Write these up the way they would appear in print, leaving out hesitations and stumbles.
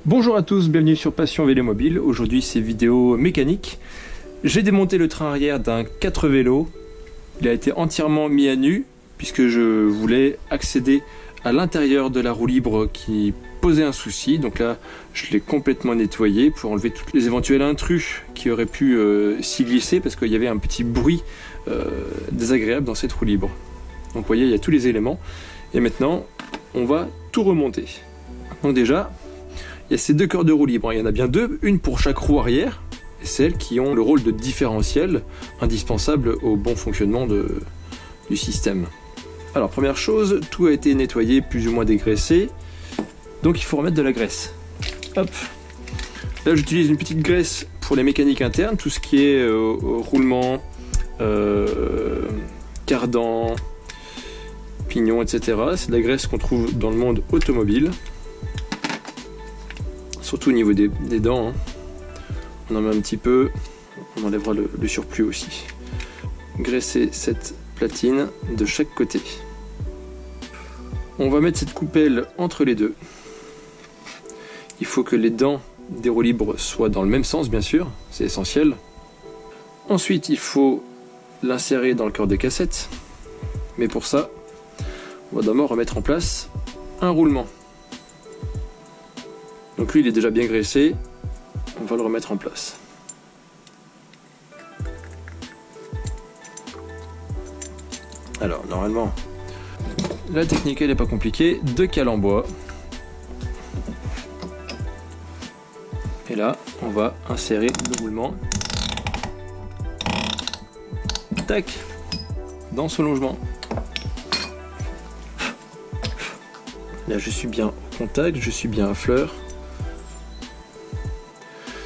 Bonjour à tous, bienvenue sur Passion Vélo Mobile. Aujourd'hui c'est vidéo mécanique. J'ai démonté le train arrière d'un 4 vélos. Il a été entièrement mis à nu puisque je voulais accéder à l'intérieur de la roue libre qui posait un souci. Donc là je l'ai complètement nettoyé pour enlever tous les éventuels intrus qui auraient pu s'y glisser parce qu'il y avait un petit bruit désagréable dans cette roue libre. Donc vous voyez, il y a tous les éléments et maintenant on va tout remonter. Donc déjà il y a ces deux cœurs de roue libre, il y en a bien deux, une pour chaque roue arrière, et celles qui ont le rôle de différentiel indispensable au bon fonctionnement du système. Alors première chose, tout a été nettoyé, plus ou moins dégraissé, donc il faut remettre de la graisse. Hop. Là j'utilise une petite graisse pour les mécaniques internes, tout ce qui est roulement, cardan, pignon, etc. C'est de la graisse qu'on trouve dans le monde automobile. Surtout au niveau des dents, hein. On en met un petit peu, on enlèvera le surplus aussi. Graisser cette platine de chaque côté. On va mettre cette coupelle entre les deux. Il faut que les dents des roues libres soient dans le même sens, bien sûr, c'est essentiel. Ensuite, il faut l'insérer dans le cœur de cassette. Mais pour ça, on va d'abord remettre en place un roulement. Donc lui il est déjà bien graissé, on va le remettre en place. Alors normalement, la technique elle n'est pas compliquée, deux cales en bois. Et là on va insérer le roulement. Tac, dans ce logement. Là je suis bien au contact, je suis bien à fleur.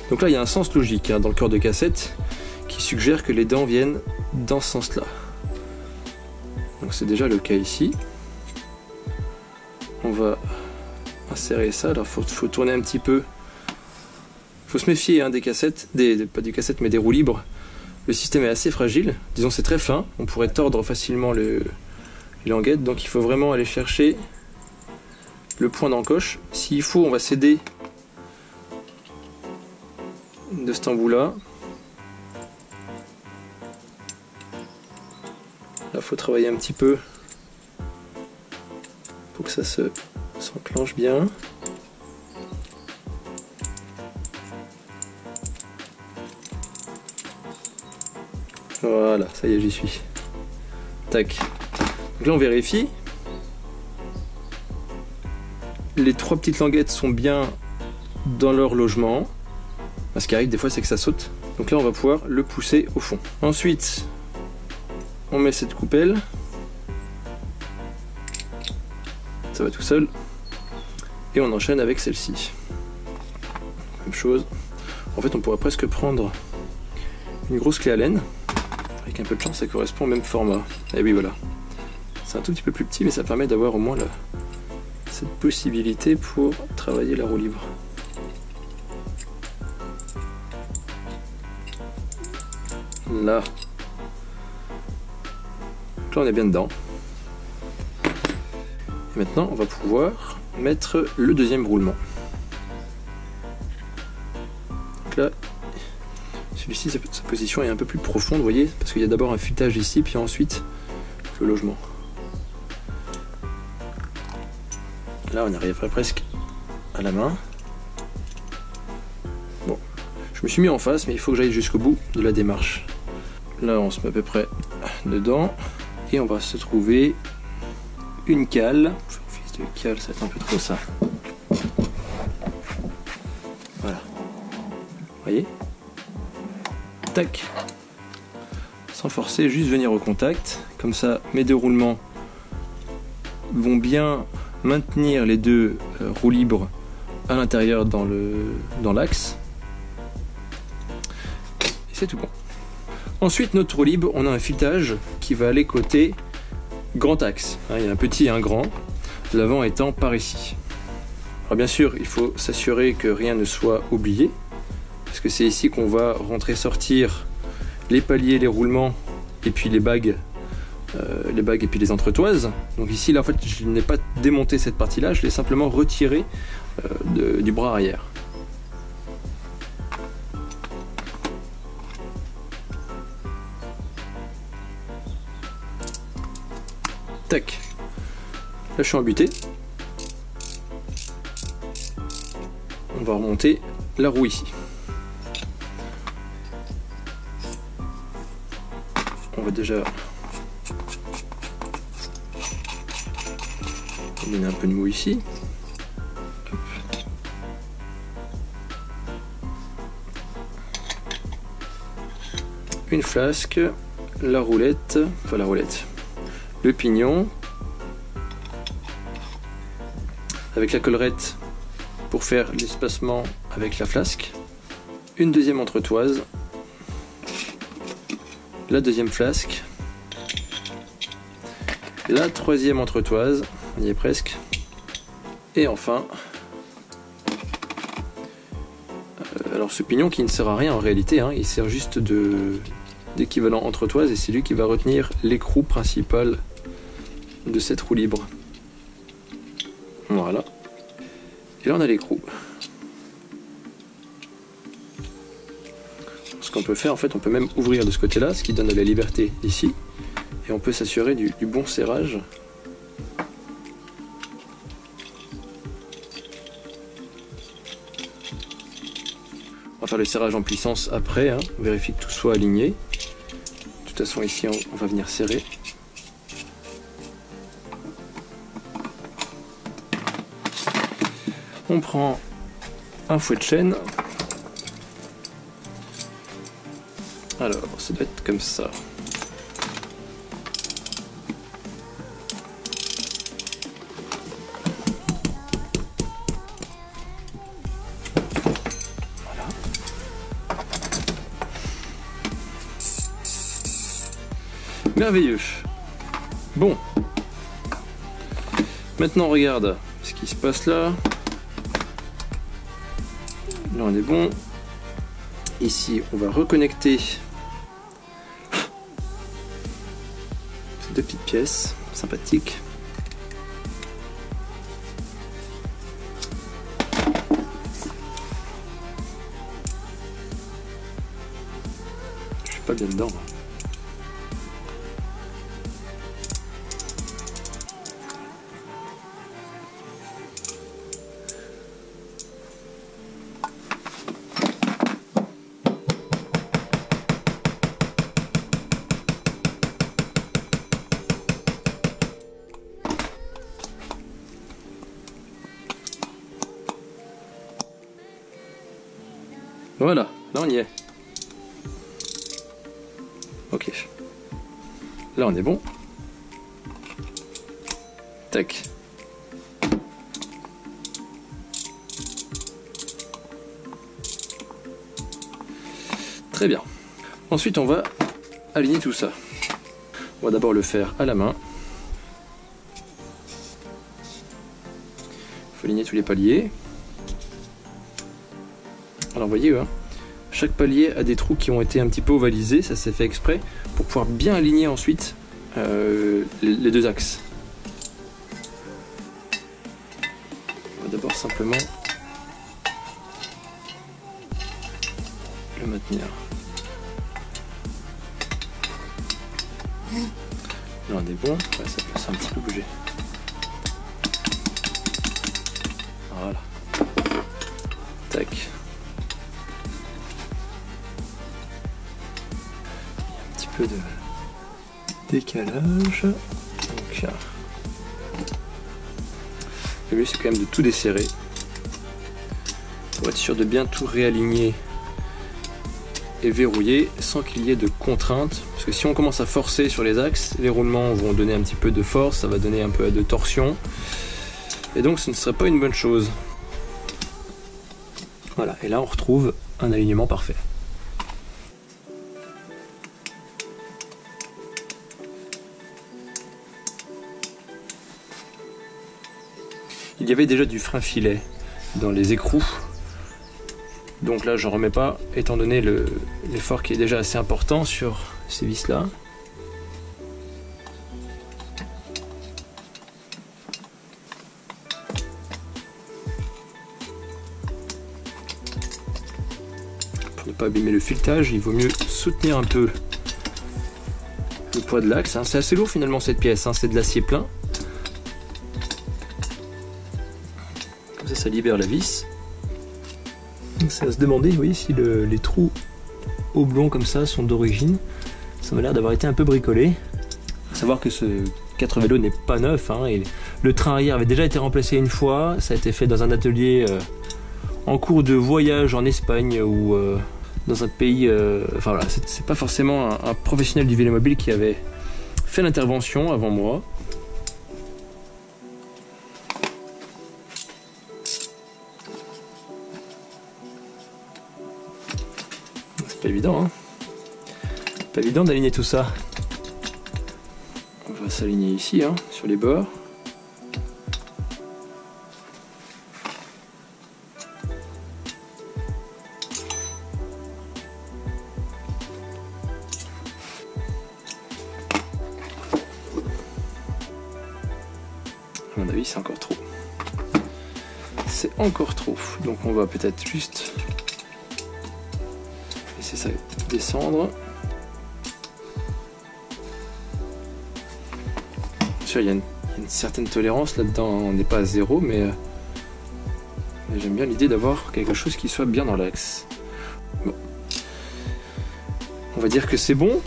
Donc là il y a un sens logique hein, dans le cœur de cassette qui suggère que les dents viennent dans ce sens là. Donc c'est déjà le cas ici. On va insérer ça, alors faut tourner un petit peu. Faut se méfier hein, des cassettes, pas des cassettes mais des roues libres. Le système est assez fragile, disons c'est très fin, on pourrait tordre facilement les languettes, donc il faut vraiment aller chercher le point d'encoche. S'il faut on va s'aider de cet embout là. Là il faut travailler un petit peu pour que ça s'enclenche bien. Voilà, ça y est, j'y suis. Tac. Donc là on vérifie. Les trois petites languettes sont bien dans leur logement. Ce qui arrive des fois c'est que ça saute. Donc là on va pouvoir le pousser au fond. Ensuite on met cette coupelle. Ça va tout seul. Et on enchaîne avec celle-ci. Même chose. En fait on pourrait presque prendre une grosse clé Allen. Avec un peu de chance ça correspond au même format. Et oui voilà. C'est un tout petit peu plus petit mais ça permet d'avoir au moins cette possibilité pour travailler la roue libre. Là. Donc là on est bien dedans. Et maintenant on va pouvoir mettre le deuxième roulement. Donc là, celui-ci sa position est un peu plus profonde, vous voyez, parce qu'il y a d'abord un futage ici, puis ensuite le logement. Là on arriverait presque à la main. Bon, je me suis mis en face, mais il faut que j'aille jusqu'au bout de la démarche. Là on se met à peu près dedans et on va se trouver une cale. Fils de cale, ça va être un peu trop ça. Voilà. Vous voyez? Tac. Sans forcer, juste venir au contact. Comme ça mes deux roulements vont bien maintenir les deux roues libres à l'intérieur dans l'axe. Et c'est tout bon. Ensuite, notre roue libre, on a un filetage qui va aller côté grand axe. Il y a un petit et un grand, l'avant étant par ici. Alors bien sûr, il faut s'assurer que rien ne soit oublié, parce que c'est ici qu'on va rentrer sortir les paliers, les roulements, et puis les bagues et puis les entretoises. Donc ici, là, en fait, je n'ai pas démonté cette partie-là, je l'ai simplement retiré du bras arrière. Tac. Là je suis embuté. On va remonter la roue ici. On va déjà donner un peu de mou ici. Hop. Une flasque, la roulette, enfin la roulette, le pignon, avec la collerette pour faire l'espacement avec la flasque, une deuxième entretoise, la deuxième flasque, la troisième entretoise, on y est presque, et enfin, alors ce pignon qui ne sert à rien en réalité, hein, il sert juste d'équivalent entretoise et c'est lui qui va retenir l'écrou principal de cette roue libre. Voilà. Et là on a l'écrou. Ce qu'on peut faire, en fait, on peut même ouvrir de ce côté-là, ce qui donne de la liberté ici. Et on peut s'assurer du bon serrage. On va faire le serrage en puissance après, hein. On vérifie que tout soit aligné. De toute façon ici on va venir serrer. On prend un fouet de chaîne. Alors ça doit être comme ça. Merveilleux. Bon. Maintenant, on regarde ce qui se passe là. Là, on est bon. Ici, on va reconnecter ces deux petites pièces sympathiques. Je suis pas bien dedans. Voilà, là on y est. Ok. Là on est bon. Tac. Très bien. Ensuite on va aligner tout ça. On va d'abord le faire à la main. Il faut aligner tous les paliers. Alors vous voyez, hein, chaque palier a des trous qui ont été un petit peu ovalisés, ça s'est fait exprès pour pouvoir bien aligner ensuite les deux axes. On va d'abord simplement le maintenir. Là on est bon, ouais, ça peut un petit peu bouger. Voilà. Tac. De décalage. Donc, le mieux c'est quand même de tout desserrer pour être sûr de bien tout réaligner et verrouiller sans qu'il y ait de contraintes, parce que si on commence à forcer sur les axes, les roulements vont donner un petit peu de force, ça va donner un peu de torsion et donc ce ne serait pas une bonne chose. Voilà, et là on retrouve un alignement parfait. Il y avait déjà du frein filet dans les écrous, donc là j'en remets pas étant donné l'effort qui est déjà assez important sur ces vis là. Pour ne pas abîmer le filetage, il vaut mieux soutenir un peu le poids de l'axe. Hein. C'est assez lourd finalement cette pièce, hein. C'est de l'acier plein. Comme ça libère la vis. C'est à se demander, vous voyez, si les trous oblongs comme ça sont d'origine. Ça m'a l'air d'avoir été un peu bricolé. À savoir que ce 4 vélo n'est pas neuf, hein, et le train arrière avait déjà été remplacé une fois. Ça a été fait dans un atelier en cours de voyage en Espagne ou dans un pays. Enfin voilà, c'est pas forcément un professionnel du vélomobile qui avait fait l'intervention avant moi. C'est pas évident, hein. Pas évident d'aligner tout ça. On va s'aligner ici, hein, sur les bords. À mon avis, c'est encore trop. C'est encore trop. Donc on va peut-être juste laisser ça descendre. Il y a une certaine tolérance là-dedans, on n'est pas à zéro, mais j'aime bien l'idée d'avoir quelque chose qui soit bien dans l'axe. Bon. On va dire que c'est bon.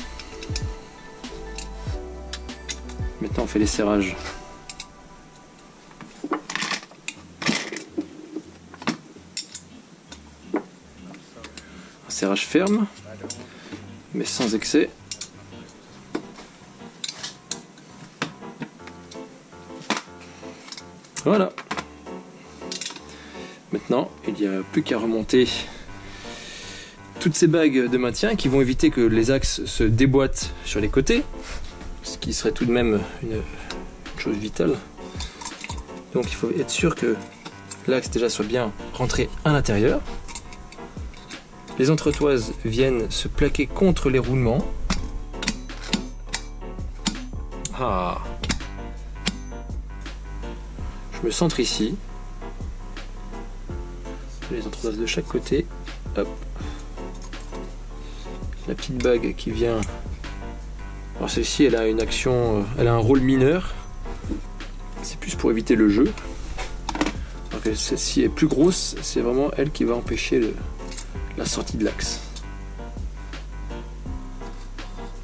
Maintenant on fait les serrages. Un serrage ferme, mais sans excès. Voilà. Maintenant, il n'y a plus qu'à remonter toutes ces bagues de maintien qui vont éviter que les axes se déboîtent sur les côtés, ce qui serait tout de même une chose vitale. Donc il faut être sûr que l'axe déjà soit bien rentré à l'intérieur. Les entretoises viennent se plaquer contre les roulements. Ah. Je me centre ici, les entretoises de chaque côté, hop. La petite bague qui vient, alors celle-ci elle a une action, elle a un rôle mineur, c'est plus pour éviter le jeu, alors que celle-ci est plus grosse, c'est vraiment elle qui va empêcher la sortie de l'axe.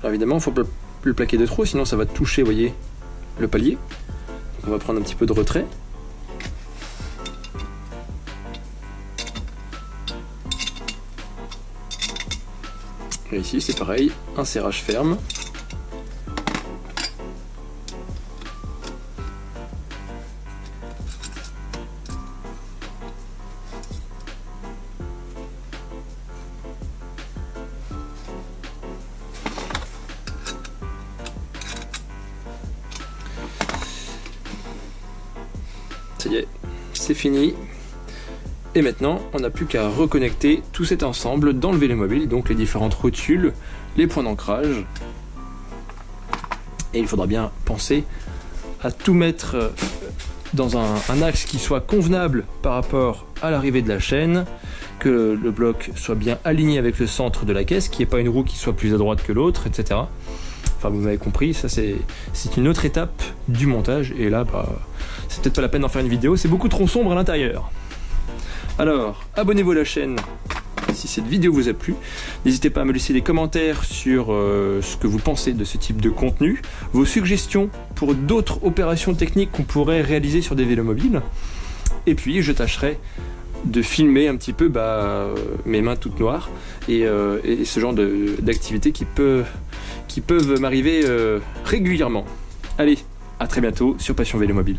Alors évidemment il ne faut pas le plaquer de trop, sinon ça va toucher, vous voyez, le palier. Donc on va prendre un petit peu de retrait. Et ici c'est pareil, un serrage ferme. Ça y est, c'est fini. Et maintenant, on n'a plus qu'à reconnecter tout cet ensemble dans le vélomobile, donc les différentes rotules, les points d'ancrage. Et il faudra bien penser à tout mettre dans un axe qui soit convenable par rapport à l'arrivée de la chaîne, que le bloc soit bien aligné avec le centre de la caisse, qu'il n'y ait pas une roue qui soit plus à droite que l'autre, etc. Enfin, vous m'avez compris, ça c'est une autre étape du montage, et là, c'est peut-être pas la peine d'en faire une vidéo, c'est beaucoup trop sombre à l'intérieur. Alors, abonnez-vous à la chaîne si cette vidéo vous a plu. N'hésitez pas à me laisser des commentaires sur ce que vous pensez de ce type de contenu, vos suggestions pour d'autres opérations techniques qu'on pourrait réaliser sur des vélomobiles. Et puis, je tâcherai de filmer un petit peu mes mains toutes noires et ce genre d'activités qui peuvent m'arriver régulièrement. Allez, à très bientôt sur Passion Vélomobile.